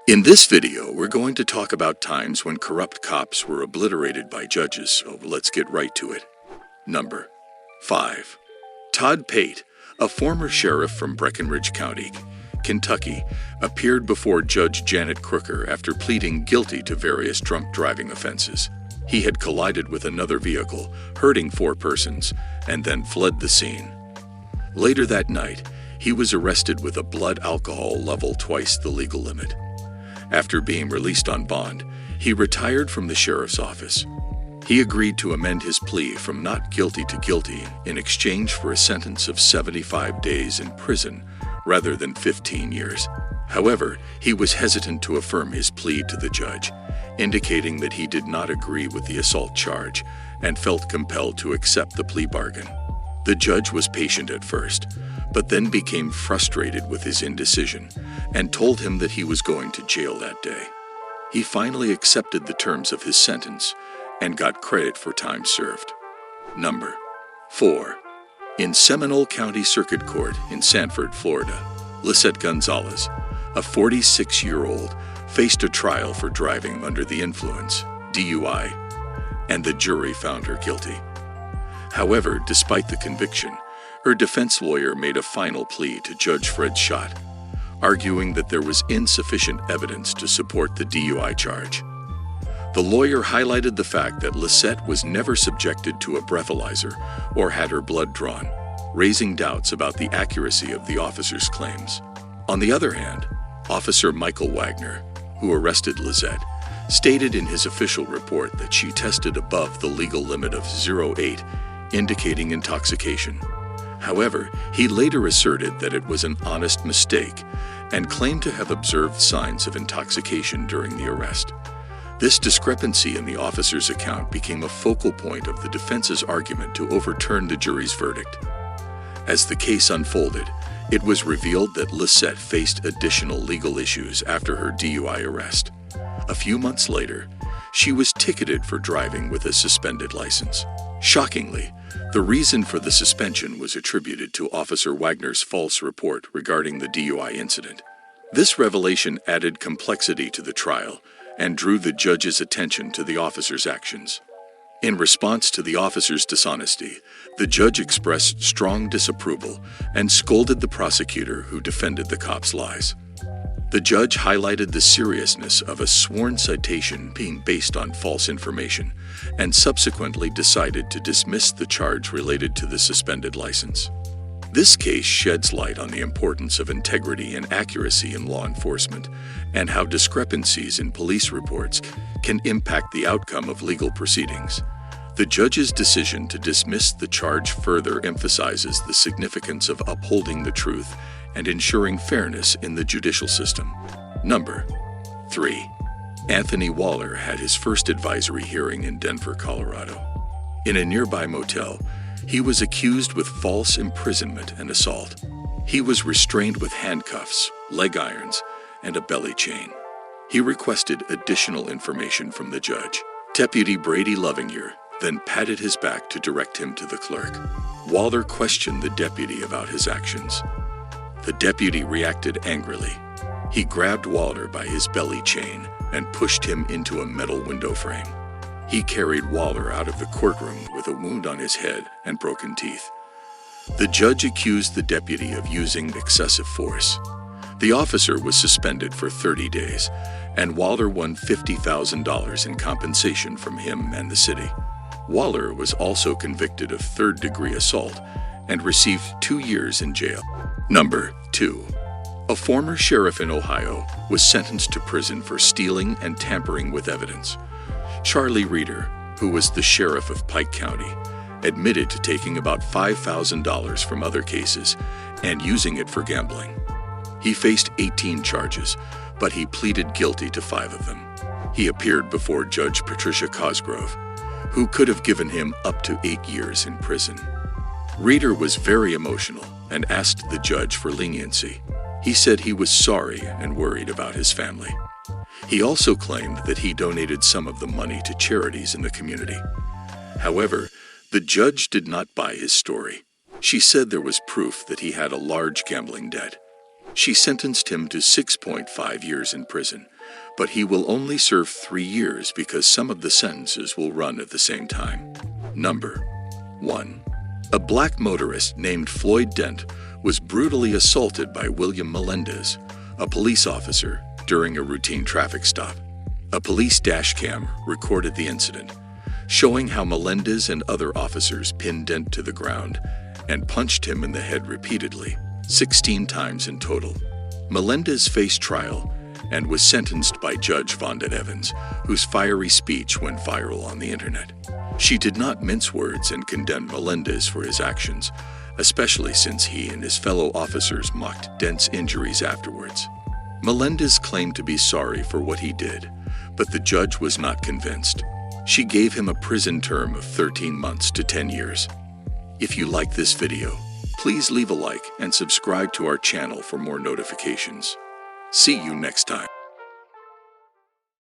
In this video, we're going to talk about times when corrupt cops were obliterated by judges, so let's get right to it. Number 5. Todd Pate, a former sheriff from Breckinridge County, Kentucky, appeared before Judge Janet Crooker after pleading guilty to various drunk driving offenses. He had collided with another vehicle, hurting 4 persons, and then fled the scene. Later that night, he was arrested with a blood alcohol level twice the legal limit. After being released on bond, he retired from the sheriff's office. He agreed to amend his plea from not guilty to guilty in exchange for a sentence of 75 days in prison rather than 15 years. However, he was hesitant to affirm his plea to the judge, indicating that he did not agree with the assault charge and felt compelled to accept the plea bargain. The judge was patient at first, but then became frustrated with his indecision and told him that he was going to jail that day. He finally accepted the terms of his sentence and got credit for time served. Number 4. In Seminole County Circuit Court in Sanford, Florida, Lisette Gonzalez, a 46-year-old, faced a trial for driving under the influence, DUI, and the jury found her guilty. However, despite the conviction, her defense lawyer made a final plea to Judge Fred Schott, arguing that there was insufficient evidence to support the DUI charge. The lawyer highlighted the fact that Lisette was never subjected to a breathalyzer or had her blood drawn, raising doubts about the accuracy of the officer's claims. On the other hand, Officer Michael Wagner, who arrested Lisette, stated in his official report that she tested above the legal limit of 0.8, indicating intoxication. However, he later asserted that it was an honest mistake and claimed to have observed signs of intoxication during the arrest. This discrepancy in the officer's account became a focal point of the defense's argument to overturn the jury's verdict. As the case unfolded, it was revealed that Lisette faced additional legal issues after her DUI arrest. A few months later, she was ticketed for driving with a suspended license. Shockingly, the reason for the suspension was attributed to Officer Wagner's false report regarding the DUI incident. This revelation added complexity to the trial and drew the judge's attention to the officer's actions. In response to the officer's dishonesty, the judge expressed strong disapproval and scolded the prosecutor who defended the cop's lies. The judge highlighted the seriousness of a sworn citation being based on false information and subsequently decided to dismiss the charge related to the suspended license. This case sheds light on the importance of integrity and accuracy in law enforcement and how discrepancies in police reports can impact the outcome of legal proceedings. The judge's decision to dismiss the charge further emphasizes the significance of upholding the truth and ensuring fairness in the judicial system. Number 3. Anthony Waller had his first advisory hearing in Denver, Colorado. In a nearby motel, he was accused with false imprisonment and assault. He was restrained with handcuffs, leg irons, and a belly chain. He requested additional information from the judge. Deputy Brady Lovinger then patted his back to direct him to the clerk. Waller questioned the deputy about his actions. The deputy reacted angrily. He grabbed Waller by his belly chain and pushed him into a metal window frame. He carried Waller out of the courtroom with a wound on his head and broken teeth. The judge accused the deputy of using excessive force. The officer was suspended for 30 days, and Waller won $50,000 in compensation from him and the city. Waller was also convicted of third-degree assault and received 2 years in jail. Number 2. A former sheriff in Ohio was sentenced to prison for stealing and tampering with evidence. Charlie Reeder, who was the sheriff of Pike County, admitted to taking about $5,000 from other cases and using it for gambling. He faced 18 charges, but he pleaded guilty to 5 of them. He appeared before Judge Patricia Cosgrove, who could have given him up to 8 years in prison. Reeder was very emotional and asked the judge for leniency. He said he was sorry and worried about his family. He also claimed that he donated some of the money to charities in the community. However, the judge did not buy his story. She said there was proof that he had a large gambling debt. She sentenced him to 6.5 years in prison, but he will only serve 3 years because some of the sentences will run at the same time. Number 1. A black motorist named Floyd Dent was brutally assaulted by William Melendez, a police officer, during a routine traffic stop. A police dashcam recorded the incident, showing how Melendez and other officers pinned Dent to the ground and punched him in the head repeatedly, 16 times in total. Melendez faced trial and was sentenced by Judge Vonda Evans, whose fiery speech went viral on the internet. She did not mince words and condemned Melendez for his actions, especially since he and his fellow officers mocked Dent's injuries afterwards. Melendez claimed to be sorry for what he did, but the judge was not convinced. She gave him a prison term of 13 months to 10 years. If you like this video, please leave a like and subscribe to our channel for more notifications. See you next time.